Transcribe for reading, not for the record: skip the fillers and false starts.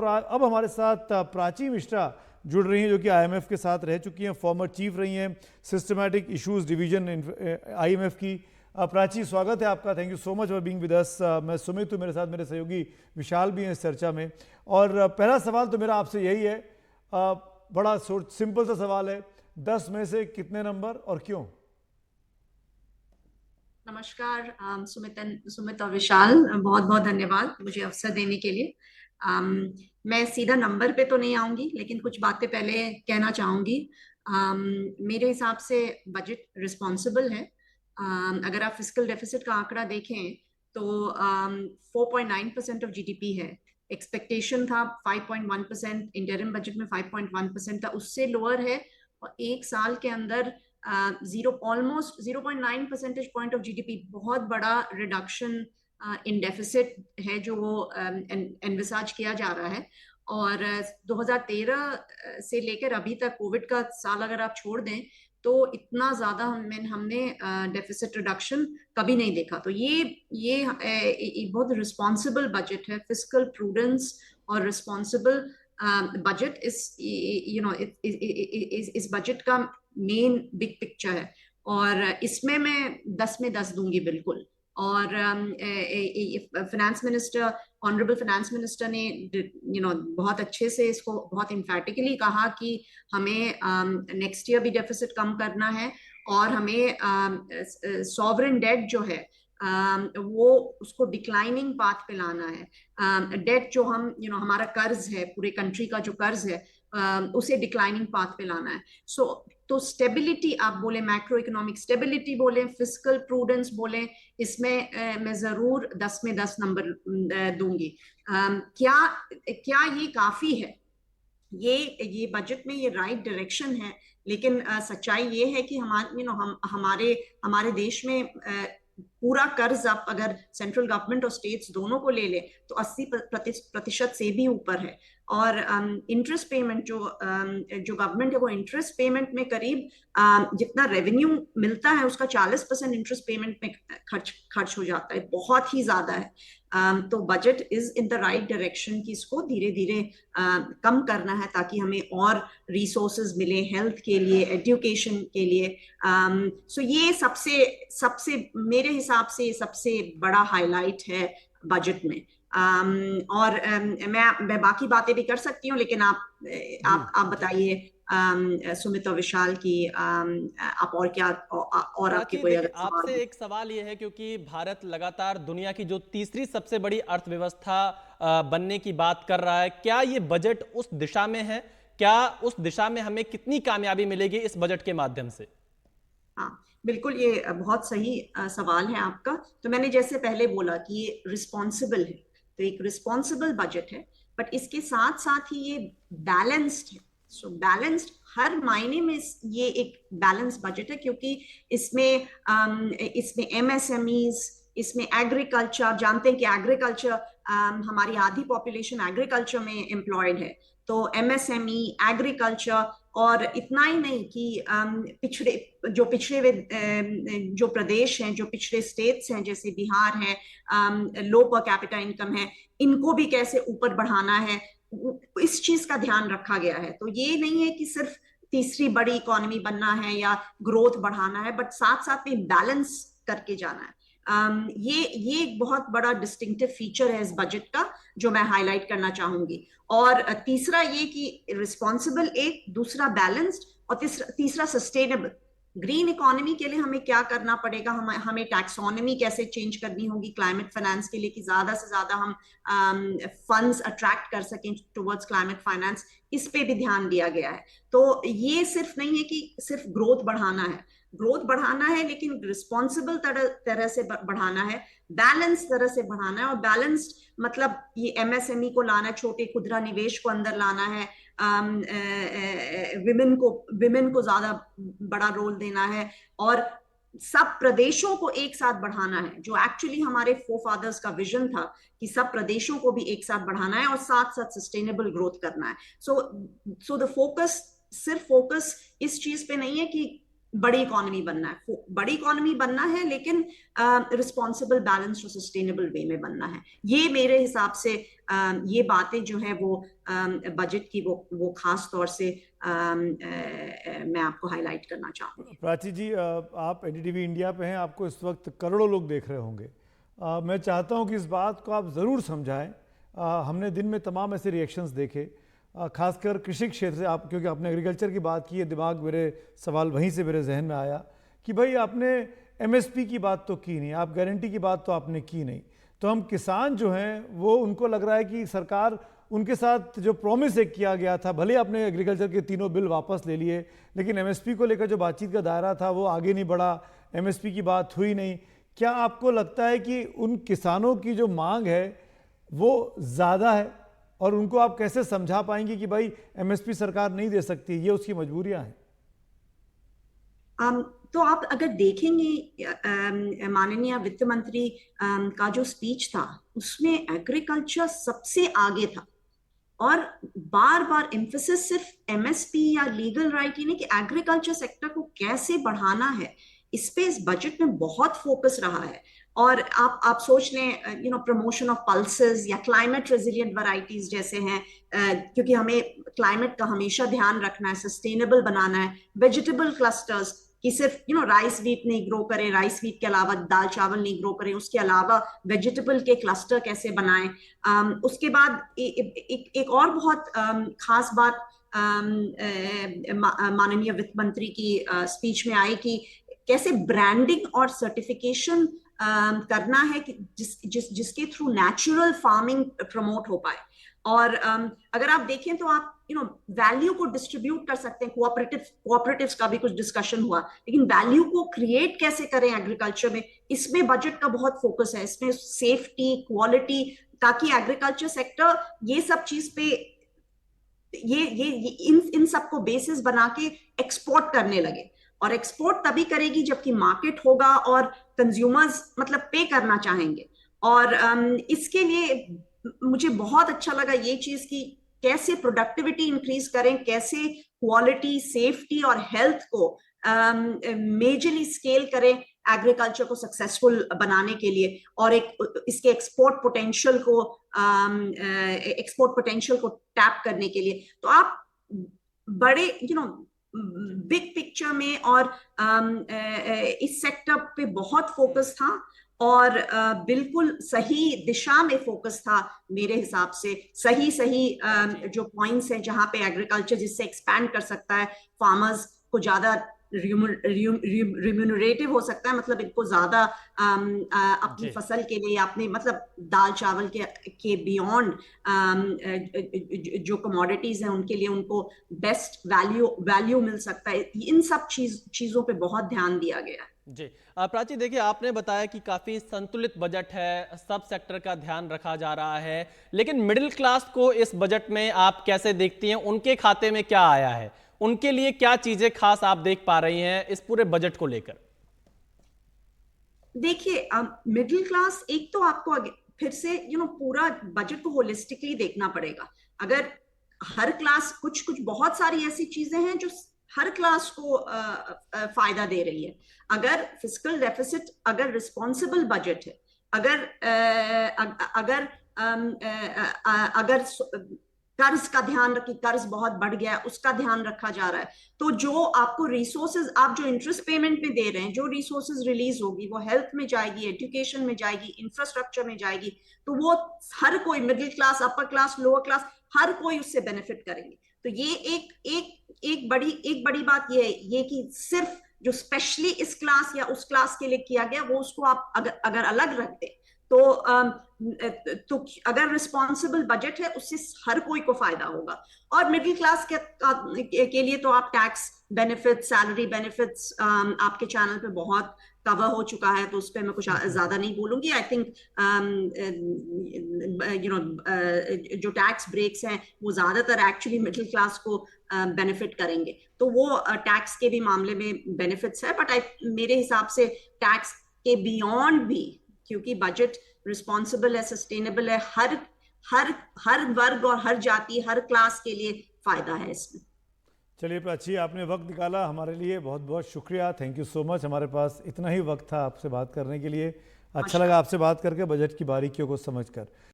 और अब हमारे साथ प्राची मिश्रा जुड़ रही हैं, जो कि आईएमएफ के साथ रह चुकी हैं, फॉर्मर चीफ रही हैं सिस्टमैटिक इश्यूज डिवीजन आईएमएफ की। प्राची, स्वागत है आपका। Thank you so much for being with us. मैं सुमित हूँ, मेरे साथ मेरे सहयोगी विशाल भी हैं इस चर्चा में। और पहला सवाल तो मेरा आपसे यही है, बड़ा सिंपल सा सवाल है, 10 में से कितने नंबर और क्यों? नमस्कार सुमित और विशाल, बहुत बहुत धन्यवाद मुझे अवसर देने के लिए। मैं सीधा नंबर पे तो नहीं आऊंगी, लेकिन कुछ बातें पहले कहना चाहूंगी। मेरे हिसाब से बजट रिस्पॉन्सिबल है। अगर आप फिस्कल डेफिसिट का आंकड़ा देखें तो 4.9% ऑफ जीडीपी है। एक्सपेक्टेशन था 5.1%, इंटरिम बजट में 5.1% था, उससे लोअर है। और एक साल के अंदर almost 0.9 percentage point of GDP, बहुत बड़ा रिडक्शन इन डेफिसिट है जो वो एनविसाज किया जा रहा है। और 2013 से लेकर अभी तक, कोविड का साल अगर आप छोड़ दें, तो इतना ज्यादा हमने डेफिसिट रिडक्शन कभी नहीं देखा। तो ये बहुत रिस्पॉन्सिबल बजट है। फिस्कल प्रूडेंस और रिस्पॉन्सिबल बजट इस बजट का मेन बिग पिक्चर है। और इसमें मैं 10 में 10 दूंगी बिल्कुल। और ऑनरेबल फाइनेंस मिनिस्टर ने बहुत अच्छे से इसको बहुत इम्फेटिकली कहा कि हमें नेक्स्ट ईयर भी डेफिसिट कम करना है, और हमें सॉवरेन डेट जो है वो उसको डिक्लाइनिंग पाथ पे लाना है। डेट जो हम हमारा कर्ज है, पूरे कंट्री का जो कर्ज है, उसे डिक्लाइनिंग पाथ पे लाना है। तो स्टेबिलिटी आप बोले, मैक्रो इकोनॉमिक स्टेबिलिटी बोले, फिस्कल प्रूडेंस बोले, इसमें मैं जरूर 10 में 10 नंबर दूंगी। क्या क्या ये काफी है? ये बजट में ये राइट डायरेक्शन है, लेकिन सच्चाई ये है कि हमारे देश में पूरा कर्ज आप अगर सेंट्रल गवर्नमेंट और स्टेट्स दोनों को ले ले तो 80% से भी ऊपर है। और इंटरेस्ट पेमेंट जो गवर्नमेंट है, वो इंटरेस्ट पेमेंट में करीब जितना रेवेन्यू मिलता है उसका 40% इंटरेस्ट पेमेंट में खर्च हो जाता है। बहुत ही ज्यादा है। तो budget is in the right direction कि इसको धीरे धीरे कम करना है, ताकि हमें और रिसोर्सेज मिले हेल्थ के लिए, एजुकेशन के लिए। सो ये सबसे सबसे मेरे हिसाब से सबसे बड़ा हाईलाइट है बजट में। और मैं बाकी बातें भी कर सकती हूँ, लेकिन आप बताइए सुमित और विशाल की आप और क्या, और आपके प्राची, कोई देखिए अगर सवाल आपसे हो। एक सवाल ये है, क्योंकि भारत लगातार दुनिया की जो तीसरी सबसे बड़ी अर्थव्यवस्था बनने की बात कर रहा है, क्या ये बजट उस दिशा में है? क्या उस दिशा में हमें कितनी कामयाबी मिलेगी इस बजट के माध्यम से? हाँ, बिल्कुल, ये बहुत सही सवाल है आपका। तो मैंने जैसे पहले बोला कि ये रिस्पॉन्सिबल है, तो एक रिस्पॉन्सिबल बजट है, बट इसके साथ साथ ही ये बैलेंस्ड है। सो बैलेंस्ड हर मायने में ये एक बैलेंस बजट है, क्योंकि इसमें एमएसएमईज, इसमें एग्रीकल्चर, आप जानते हैं कि एग्रीकल्चर, हमारी आधी पॉपुलेशन एग्रीकल्चर में एम्प्लॉयड है। तो एमएसएमई, एग्रीकल्चर, और इतना ही नहीं कि पिछड़े हुए जो प्रदेश हैं, जो पिछड़े स्टेट्स हैं, जैसे बिहार है, लो पर कैपिटा इनकम है, इनको भी कैसे ऊपर बढ़ाना है, इस चीज का ध्यान रखा गया है। तो ये नहीं है कि सिर्फ तीसरी बड़ी इकोनॉमी बनना है या ग्रोथ बढ़ाना है, बट साथ साथ में बैलेंस करके जाना है। ये एक बहुत बड़ा डिस्टिंक्टिव फीचर है इस बजट का, जो मैं हाईलाइट करना चाहूंगी। और तीसरा ये कि रिस्पॉन्सिबल एक, दूसरा बैलेंस्ड, और तीसरा सस्टेनेबल। ग्रीन इकोनॉमी के लिए हमें क्या करना पड़ेगा, हमें टैक्सोनॉमी कैसे चेंज करनी होगी क्लाइमेट फाइनेंस के लिए, कि ज्यादा से ज्यादा हम फंड्स अट्रैक्ट कर सकें टुवर्ड्स क्लाइमेट फाइनेंस, इस पे भी ध्यान दिया गया है। तो ये सिर्फ नहीं है कि सिर्फ ग्रोथ बढ़ाना है, लेकिन रिस्पॉन्सिबल तरह से बढ़ाना है, बैलेंस तरह से बढ़ाना है। और बैलेंस्ड मतलब ये एमएसएमई को लाना, छोटे खुदरा निवेश को अंदर लाना है, विमेन को ज्यादा बड़ा रोल देना है, और सब प्रदेशों को एक साथ बढ़ाना है, जो एक्चुअली हमारे फोरफादर्स का विजन था, कि सब प्रदेशों को भी एक साथ बढ़ाना है और साथ साथ सस्टेनेबल ग्रोथ करना है। सो द फोकस इस चीज पे नहीं है कि बड़ी इकोनॉमी बनना है, बड़ी इकोनॉमी बनना है, लेकिन रिस्पॉन्सिबल, बैलेंस्ड और सस्टेनेबल वे में बनना है। ये मेरे हिसाब से ये बातें जो है वो बजट की वो खास तौर से मैं आपको हाईलाइट करना चाहूंगी। प्राची जी, आप एनडीटीवी इंडिया पे हैं, आपको इस वक्त करोड़ों लोग देख रहे होंगे। मैं चाहता हूं कि इस बात को आप ज़रूर समझाएं। हमने दिन में तमाम ऐसे रिएक्शंस देखे, खासकर कृषि क्षेत्र से, आप क्योंकि आपने एग्रीकल्चर की बात की है, दिमाग मेरे सवाल वहीं से मेरे जहन में आया कि भाई आपने एमएसपी की बात तो की नहीं, आप गारंटी की बात तो आपने की नहीं। तो हम किसान जो हैं वो, उनको लग रहा है कि सरकार उनके साथ जो प्रॉमिस एक किया गया था, भले आपने एग्रीकल्चर के तीनों बिल वापस ले लिए, लेकिन एमएसपी को लेकर जो बातचीत का दायरा था वो आगे नहीं बढ़ा, एमएसपी की बात हुई नहीं। क्या आपको लगता है कि उन किसानों की जो मांग है वो ज़्यादा है, और उनको आप कैसे समझा पाएंगे कि भाई एमएसपी सरकार नहीं दे सकती, ये उसकी मजबूरियां हैं? तो आप अगर देखेंगे माननीय वित्त मंत्री का जो स्पीच था, उसमें एग्रीकल्चर सबसे आगे था, और बार बार एम्फेसिस सिर्फ एमएसपी या लीगल राइट ही नहीं, कि एग्रीकल्चर सेक्टर को कैसे बढ़ाना है, इस पे इस बजट में बहुत फोकस रहा है। और आप सोच लें, प्रमोशन ऑफ पल्सेस या क्लाइमेट रेजिलिएंट वैरायटीज जैसे हैं, क्योंकि हमें क्लाइमेट का हमेशा ध्यान रखना है, सस्टेनेबल बनाना है। वेजिटेबल क्लस्टर्स, कि सिर्फ राइस वीट नहीं ग्रो करें, राइस वीट के अलावा दाल चावल नहीं ग्रो करें, उसके अलावा वेजिटेबल के क्लस्टर कैसे बनाएं। उसके बाद एक और बहुत खास बात माननीय वित्त मंत्री की स्पीच में आई, कि कैसे ब्रांडिंग और सर्टिफिकेशन करना है, कि जिसके थ्रू नेचुरल फार्मिंग प्रमोट हो पाए। और अगर आप देखें तो आप वैल्यू को डिस्ट्रीब्यूट कर सकते हैं। कोऑपरेटिव्स का भी कुछ डिस्कशन हुआ, लेकिन वैल्यू को क्रिएट कैसे करें एग्रीकल्चर में, इसमें बजट का बहुत फोकस है। इसमें सेफ्टी, क्वालिटी, ताकि एग्रीकल्चर सेक्टर ये सब चीज पे इन सबको बेसिस बना के एक्सपोर्ट करने लगे। और एक्सपोर्ट तभी करेगी जबकि मार्केट होगा और कंज्यूमर्स मतलब पे करना चाहेंगे। और इसके लिए मुझे बहुत अच्छा लगा ये चीज कि कैसे प्रोडक्टिविटी इंक्रीज करें, कैसे क्वालिटी, सेफ्टी और हेल्थ को मेजरली स्केल करें एग्रीकल्चर को सक्सेसफुल बनाने के लिए, और इसके एक्सपोर्ट पोटेंशियल को टैप करने के लिए। तो आप बड़े बिग पिक्चर में और इस सेक्टर पे बहुत फोकस था, और बिल्कुल सही दिशा में फोकस था मेरे हिसाब से। सही जो पॉइंट्स हैं जहां पे एग्रीकल्चर जिससे एक्सपैंड कर सकता है, फार्मर्स को ज्यादा रिम्यूनरेटिव हो सकता है, मतलब इनको ज्यादा अपनी फसल के लिए, अपने मतलब दाल चावल के बियॉन्ड जो कमोडिटीज हैं उनके लिए उनको बेस्ट वैल्यू मिल सकता है। इन सब चीजों पे बहुत ध्यान दिया गया है। जी प्राची, देखिए आपने बताया कि काफी संतुलित बजट है, सब सेक्टर का ध्यान रखा जा रहा है, लेकिन मिडिल क्लास को इस बजट में आप कैसे देखती हैं? उनके खाते में क्या आया है? उनके लिए क्या चीजें खास आप देख पा रही हैं इस पूरे बजट को लेकर? देखिए, मिडिल क्लास, एक तो आपको फिर से पूरा बजट को होलिस्टिकली देखना पड़ेगा। अगर हर क्लास, कुछ बहुत सारी ऐसी चीजें हैं जो हर क्लास को फायदा दे रही है। अगर फिस्कल डेफिसिट, अगर रिस्पॉन्सिबल बजट है, अगर कर्ज का ध्यान रखी, कर्ज बहुत बढ़ गया, उसका ध्यान रखा जा रहा है, तो जो आपको रिसोर्सेज, आप जो इंटरेस्ट पेमेंट में दे रहे हैं, जो रिसोर्सेज रिलीज होगी वो हेल्थ में जाएगी, एजुकेशन में जाएगी, इंफ्रास्ट्रक्चर में जाएगी, तो वो हर कोई, middle class, upper class, lower class, हर कोई उससे बेनिफिट करेंगे। तो ये एक बड़ी बात ये है, ये कि सिर्फ जो स्पेशली इस क्लास या उस क्लास के लिए किया गया वो, उसको आप अगर अलग रख दे तो अगर रिस्पॉन्सिबल बजट है उससे हर कोई को फायदा होगा। और मिडिल क्लास के लिए तो आप टैक्स बेनिफिट्स, सैलरी बेनिफिट्स आपके चैनल पे बहुत कवर हो चुका है, तो उस पर मैं कुछ ज्यादा नहीं बोलूंगी। आई थिंक जो टैक्स ब्रेक्स हैं वो ज्यादातर एक्चुअली मिडिल क्लास को बेनिफिट करेंगे, तो वो टैक्स के भी मामले में बेनिफिट्स है। बट मेरे हिसाब से टैक्स के बियॉन्ड भी, क्योंकि बजट रिस्पॉन्सिबल है, सस्टेनेबल है, हर वर्ग और हर जाति, हर क्लास के लिए फायदा है इसमें। चलिए प्राची, आपने वक्त निकाला हमारे लिए, बहुत बहुत शुक्रिया, थैंक यू सो मच। हमारे पास इतना ही वक्त था आपसे बात करने के लिए। अच्छा लगा आपसे बात करके, बजट की बारीकियों को समझकर।